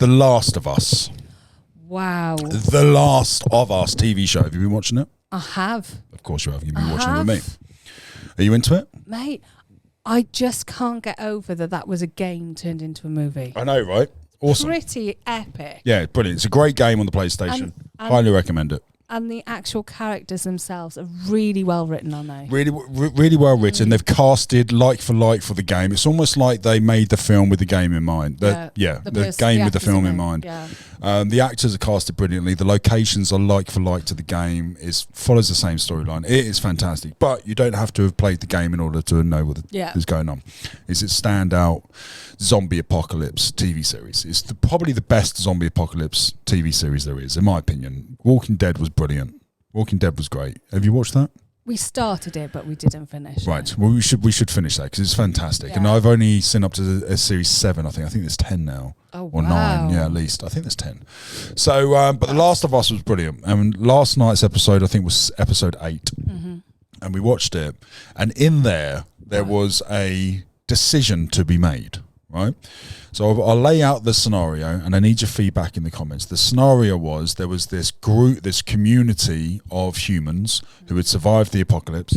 The Last of Us. Wow. The Last of Us TV show. Have you been watching it? I have. Of course you have. You've been watching it with me. Are you into it? Mate, I just can't get over that was a game turned into a movie. I know, right? Awesome. Pretty epic. Yeah, brilliant. It's a great game on the PlayStation. Highly recommend it. And the actual characters themselves are really well written, aren't they? Really well written. They've casted like for the game. It's almost like they made the film with the game in mind. The game with the film in mind. Yeah. The actors are casted brilliantly. The locations are like for like to the game. It follows the same storyline. It is fantastic. But you don't have to have played the game in order to know what is going on. It's a standout zombie apocalypse TV series. It's probably the best zombie apocalypse TV series there is, in my opinion. Walking Dead was brilliant. Walking Dead was great. Have you watched that? We started it, but we didn't finish. Right. Well, we should finish that because it's fantastic. Yeah. And I've only seen up to a series 7. I think there's 10 now. Oh, or 9. Yeah, at least. I think there's 10. So, but The Last of Us was brilliant. And last night's episode, I think, was episode 8. Mm-hmm. And we watched it. And in there was a decision to be made. Right, so I'll lay out the scenario, and I need your feedback in the comments. The scenario was there was this group, this community of humans who had survived the apocalypse.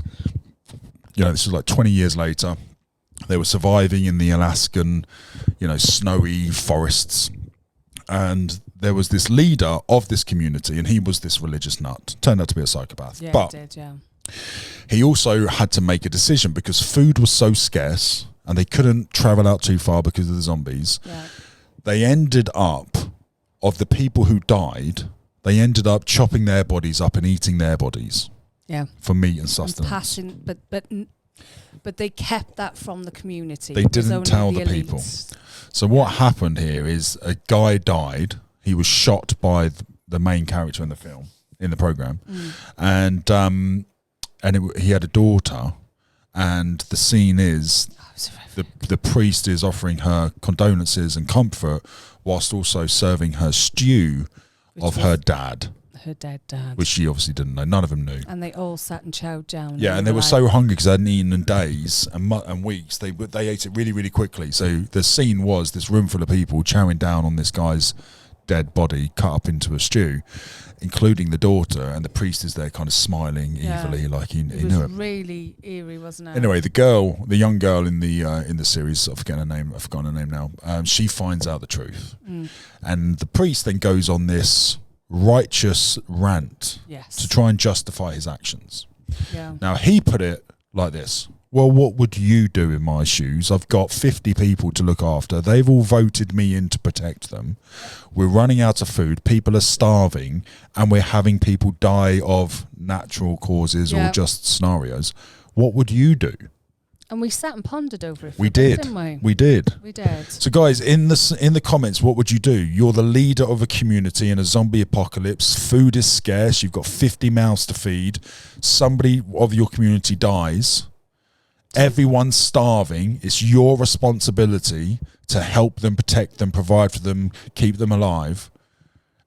You know, this was like 20 years later. They were surviving in the Alaskan, snowy forests, and there was this leader of this community, and he was this religious nut. Turned out to be a psychopath, but he also had to make a decision because food was so scarce. And they couldn't travel out too far because of the zombies. Yeah. They ended up, of the people who died, they ended up chopping their bodies up and eating their bodies. Yeah. For meat and sustenance. But they kept that from the community. They didn't tell the people. So what happened here is a guy died. He was shot by the main character in the film, in the program, and he had a daughter. And the scene is the priest is offering her condolences and comfort whilst also serving her stew of her dad. Her dead dad. Which she obviously didn't know. None of them knew. And they all sat and chowed down. Yeah, and they were so hungry because they hadn't eaten in days and weeks. They ate it really, really quickly. So the scene was this room full of people chowing down on this guy's dead body cut up into a stew, including the daughter, and the priest is there kind of smiling evilly like he knew it. It was really eerie, wasn't it? Anyway, the young girl in the series, I've forgotten her name now, she finds out the truth. And the priest then goes on this righteous rant to try and justify his actions. Yeah. Now he put it like this: well, what would you do in my shoes? I've got 50 people to look after. They've all voted me in to protect them. We're running out of food. People are starving, and we're having people die of natural causes or just scenarios. What would you do? And we sat and pondered over it. We did. Didn't we? We did. We did. So, guys, in the comments, what would you do? You're the leader of a community in a zombie apocalypse. Food is scarce. You've got 50 mouths to feed. Somebody of your community dies. Everyone's starving. It's your responsibility to help them, protect them, provide for them, keep them alive.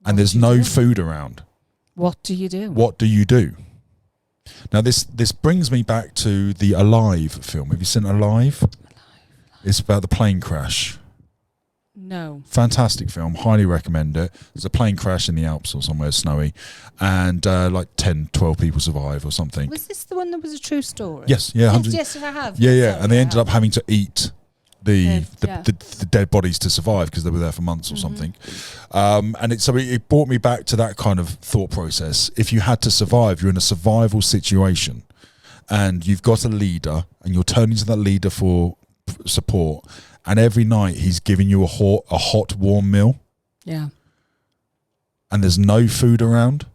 And there's no food around. What do you do? What do you do? Now, this brings me back to the Alive film. Have you seen Alive? It's about the plane crash. No. Fantastic film. Highly recommend it. There's a plane crash in the Alps or somewhere snowy, and like 10, 12 people survive or something. Was this the one that was a true story? Yes. Yeah. Yes, I have. Yeah, yeah. And they ended up having to eat the dead bodies to survive because they were there for months or something. And it brought me back to that kind of thought process. If you had to survive, you're in a survival situation, and you've got a leader, and you're turning to that leader for support. And every night he's giving you a hot, warm meal. Yeah. And there's no food around.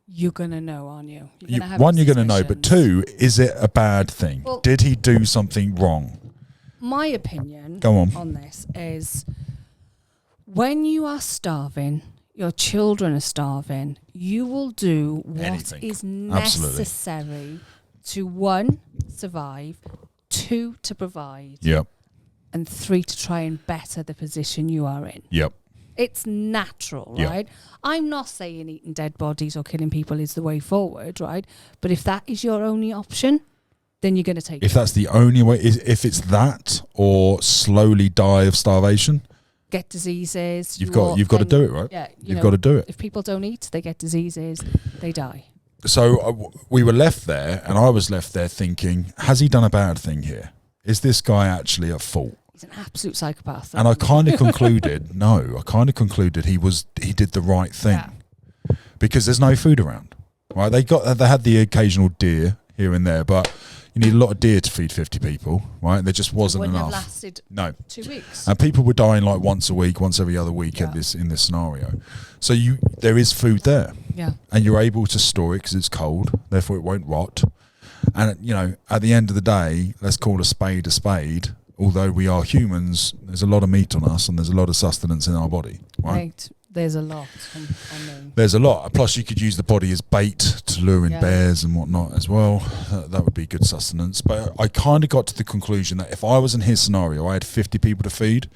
You're going to know, aren't you? You're going to know. But 2, is it a bad thing? Well, did he do something wrong? My opinion on this is when you are starving, your children are starving, you will do what is necessary to 1, survive, 2, to provide. Yep. And 3, to try and better the position you are in. Yep. It's natural, right? I'm not saying eating dead bodies or killing people is the way forward, right? But if that is your only option, then you're going to take it. If that's the only way, if it's that or slowly die of starvation, get diseases. You've got to do it, right? Yeah, you've got to do it. If people don't eat, they get diseases, they die. So we were left there, and I was left there thinking, has he done a bad thing here? Is this guy actually at fault? He's an absolute psychopath. And I kind of concluded, he did the right thing, because there's no food around. Right? They had the occasional deer here and there, but you need a lot of deer to feed 50 people, right? There just wasn't enough. Have lasted 2 weeks. And people were dying like once a week, once every other week in this scenario. So there is food there. Yeah. And you're able to store it because it's cold, therefore it won't rot. And, at the end of the day, let's call a spade a spade. Although we are humans, there's a lot of meat on us and there's a lot of sustenance in our body, right? There's a lot. There's a lot. Plus, you could use the body as bait to lure in bears and whatnot as well. That would be good sustenance. But I kind of got to the conclusion that if I was in his scenario, I had 50 people to feed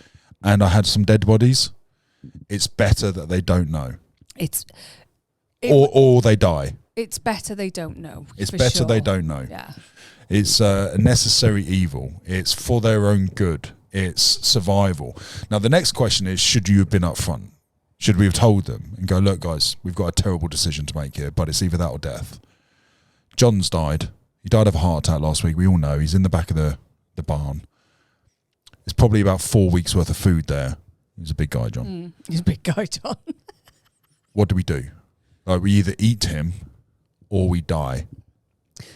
and I had some dead bodies, it's better that they don't know. Or they die. It's better they don't know. It's better they don't know. Yeah. It's a necessary evil. It's for their own good. It's survival. Now, the next question is, should you have been up front? Should we have told them and go, look, guys, we've got a terrible decision to make here, but it's either that or death. John's died. He died of a heart attack last week. We all know. He's in the back of the barn. There's probably about 4 weeks' worth of food there. He's a big guy, John. He's a big guy, John. What do? Like, we either eat him or we die.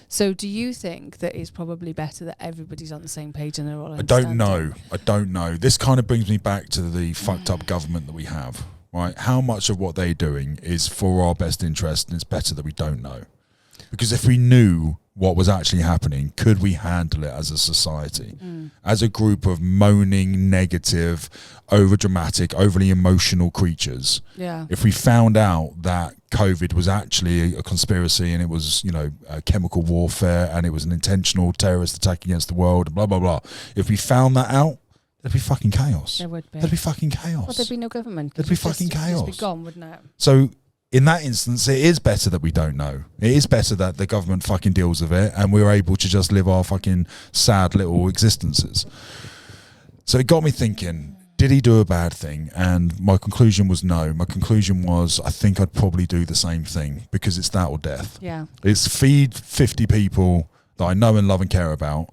So do you think that it's probably better that everybody's on the same page and they're all I don't know. This kind of brings me back to the fucked up government that we have, right? How much of what they're doing is for our best interest, and it's better that we don't know. Because if we knew what was actually happening, could we handle it as a society? As a group of moaning, negative, over-dramatic, overly emotional creatures. Yeah. If we found out that COVID was actually a conspiracy and it was, chemical warfare and it was an intentional terrorist attack against the world, blah, blah, blah. If we found that out, there'd be fucking chaos. There would be. There'd be fucking chaos. Well, there'd be no government. There'd be fucking chaos. It'd be gone, wouldn't it? So in that instance, it is better that we don't know. It is better that the government fucking deals with it and we're able to just live our fucking sad little existences. So it got me thinking, did he do a bad thing? And my conclusion was no. My conclusion was, I think I'd probably do the same thing because it's that or death. Yeah. It's feed 50 people that I know and love and care about,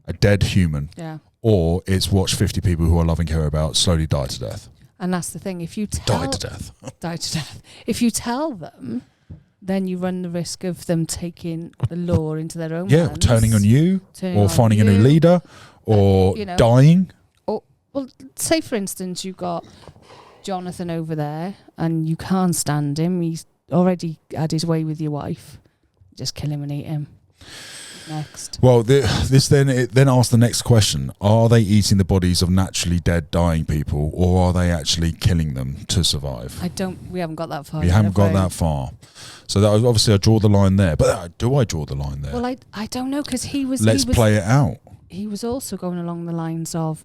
a dead human. Yeah. Or it's watch 50 people who I love and care about slowly die to death. And that's the thing. If you tell... Die to death. If you tell them, then you run the risk of them taking the law into their own hands. Turning on you, or finding a new leader, or dying. Well, say for instance you've got Jonathan over there and you can't stand him. He's already had his way with your wife. Just kill him and eat him. Next. Well, this then asks the next question: are they eating the bodies of naturally dead, dying people, or are they actually killing them to survive? We haven't got that far. We haven't got that far. So that obviously I draw the line there. But do I draw the line there? Well, I don't know because he was. Let's play it out. He was also going along the lines of,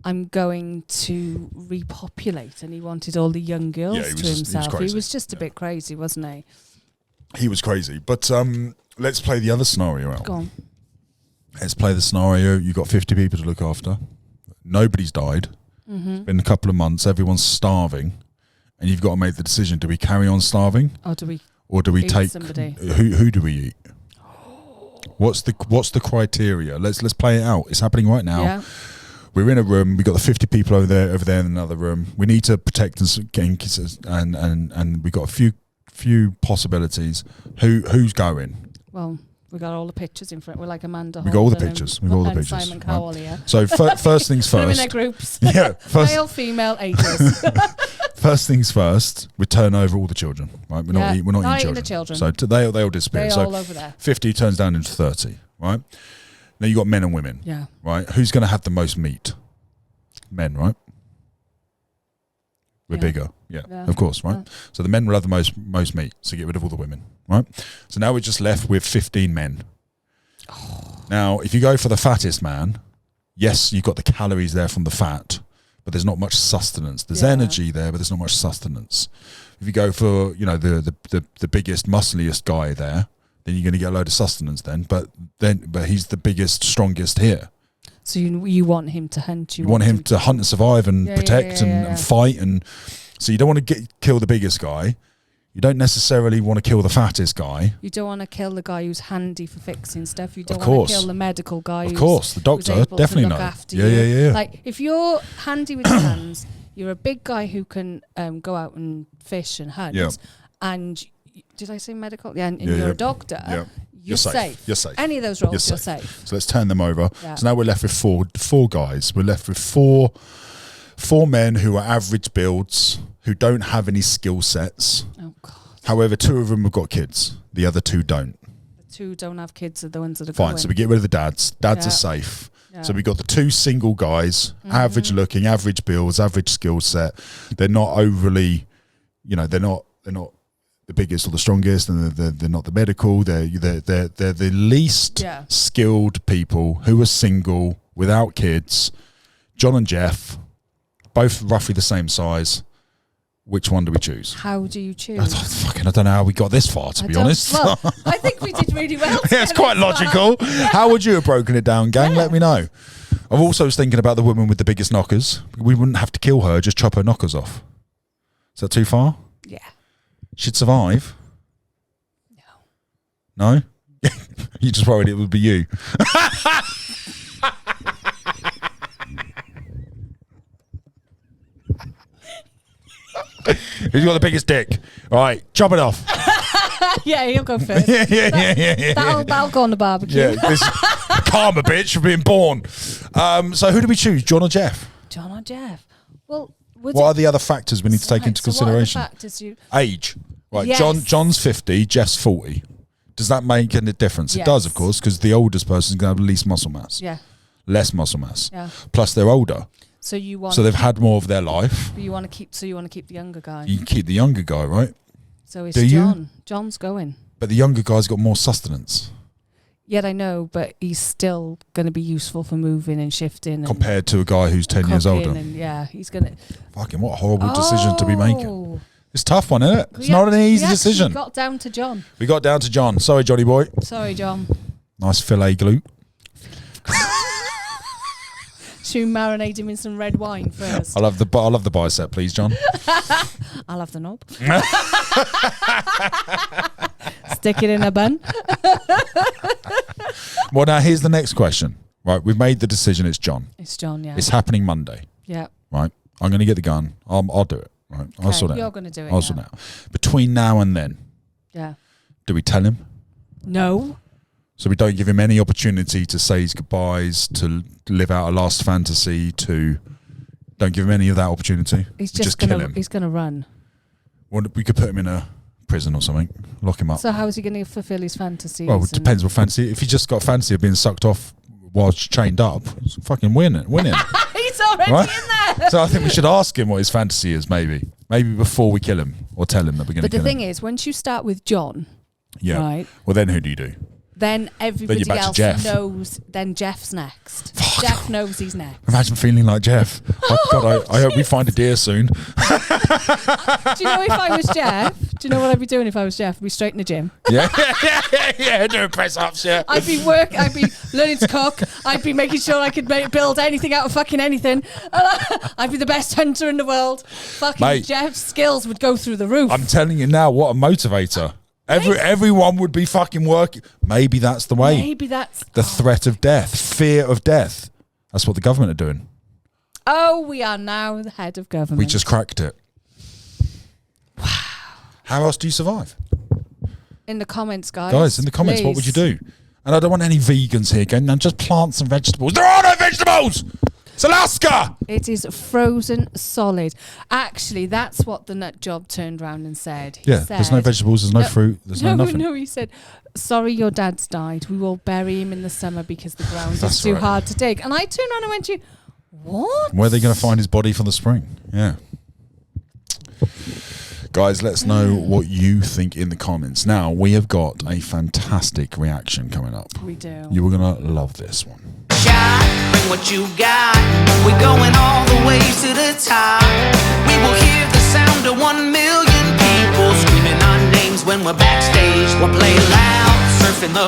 I'm going to repopulate, and he wanted all the young girls to himself. He was just a bit crazy, wasn't he? He was crazy. But let's play the other scenario out. Go on. Let's play the scenario. You've got 50 people to look after. Nobody's died. Mm-hmm. It's been a couple of months. Everyone's starving. And you've got to make the decision. Do we carry on starving? Or do we take somebody? Who do we eat? What's the criteria? Let's play it out. It's happening right now. Yeah. We're in a room. We've got the 50 people over there in another room. We need to protect and we've got a few possibilities. Who's going? Well, we got all the pictures in front. We're like Amanda. We got all the pictures. We got all the pictures. Simon Cowell here. So first things first. Women groups. Yeah. Male, female, ages. First things first. We turn over all the children. Right. We're not eating the children. So they all disappear. They're all over there. 50 turns down into 30. Right. Now you got men and women. Yeah. Right. Who's going to have the most meat? Men. Right. We're bigger. Yeah, of course, right? Yeah. So the men will have the most meat, so get rid of all the women, right? So now we're just left with 15 men. Oh. Now, if you go for the fattest man, yes, you've got the calories there from the fat, but there's not much sustenance. There's energy there, but there's not much sustenance. If you go for, the biggest, muscliest guy there, then you're going to get a load of sustenance then, but he's the biggest, strongest here. So you want him to hunt. You want him to hunt and survive and protect and fight. And so you don't want to kill the biggest guy. You don't necessarily want to kill the fattest guy. You don't want to kill the guy who's handy for fixing stuff. You don't want to kill the medical guy. Of course, the doctor definitely not. Yeah. Like if you're handy with your hands, you're a big guy who can go out and fish and hunt. Yeah. And did I say medical? Yeah, and you're a doctor. Yeah. You're safe. You're safe. Any of those roles, you're safe. So let's turn them over. Yeah. So now we're left with four guys. We're left with four men who are average builds, who don't have any skill sets. Oh, God. However, 2 of them have got kids. The other 2 don't. The 2 don't have kids are the ones that are fine. Going. So we get rid of the dads. Dads are safe. Yeah. So we got the 2 single guys, average looking, average builds, average skill set. They're not overly, they're not the biggest or the strongest, and they're not the medical. They're the least skilled people who are single without kids. John and Jeff, both roughly the same size. Which one do we choose? How do you choose? I don't know how we got this far, to be honest. Well, I think we did really well. Yeah, it's quite logical. How would you have broken it down, gang? Yeah. Let me know. I've also was thinking about the woman with the biggest knockers. We wouldn't have to kill her, just chop her knockers off. Is that too far? Yeah. She'd survive? No? You just worried it would be you. Who's got the biggest dick? All right, chop it off. Yeah, he'll go first. Yeah. That'll go on the barbecue. Yeah, this karma bitch for being born. So who do we choose, John or Jeff? John or Jeff? Well, what are the other factors we need to take into consideration? What are the factors age. Right, yes. John's 50, Jeff's 40. Does that make any difference? Yes. It does, of course, because the oldest person is going to have least muscle mass. Yeah. Less muscle mass. Yeah. Plus, they're older. So they've had more of their life. But you want to keep the younger guy. You can keep the younger guy, right? So it's John. John's going. But the younger guy's got more sustenance. Yet I know, but he's still going to be useful for moving and shifting. Compared to a guy who's 10 years older. And he's going to... Fucking what a horrible decision to be making. It's a tough one, isn't it? It's not an easy decision. We got down to John. Sorry, Johnny boy. Sorry, John. Nice filet glute. Should we marinate him in some red wine first? I love the bicep, please, John. I'll have the knob. Stick it in a bun. Well, now here's the next question. Right, we've made the decision. It's John. It's John. Yeah. It's happening Monday. Yeah. Right. I'm going to get the gun. I'll do it. Right. Okay, I'll sort it out. You're going to do it. I'll sort it out. Between now and then. Yeah. Do we tell him? No. So we don't give him any opportunity to say his goodbyes, to live out a last fantasy, don't give him any of that opportunity. He's just kill him. He's going to run. Well, we could put him in a prison or something, lock him up. So how is he going to fulfill his fantasies? Well, it depends what fantasy. If he just got a fantasy of being sucked off while chained up, it's fucking winning. He's already in there. So I think we should ask him what his fantasy is, maybe before we kill him or tell him that we're going to kill him. But the thing is, once you start with John, right? Well, then who do you do? Then everybody else knows. Then Jeff's next. Fuck. Jeff knows he's next. Imagine feeling like Jeff. God, I hope we find a deer soon. Do you know if I was Jeff? Do you know what I'd be doing if I was Jeff? I'd be straight in the gym. Yeah, doing press ups. Yeah. I'd be learning to cook. I'd be making sure I could build anything out of fucking anything. I'd be the best hunter in the world. Fucking Mate, Jeff's skills would go through the roof. I'm telling you now, what a motivator. Everyone would be fucking working. Maybe that's the way. Maybe that's... The threat of death. Fear of death. That's what the government are doing. Oh, we are now the head of government. We just cracked it. Wow. How else do you survive? In the comments, guys. Guys, in the comments, please. What would you do? And I don't want any vegans here going, now just plants and vegetables. There are no vegetables! It's Alaska! It is frozen solid. Actually, that's what the nut job turned around and said. He said, there's no vegetables, there's no fruit, there's no nothing. No, he said, sorry, your dad's died. We will bury him in the summer because the ground is too hard to dig. And I turned around and went to you, what? Where are they going to find his body for the spring? Yeah. Guys, let us know what you think in the comments. Now, we have got a fantastic reaction coming up. We do. You are going to love this one. Bring what you got. We're going all the way to the top. We will hear the sound of 1 million people screaming our names when we're backstage. We'll play loud, surfing the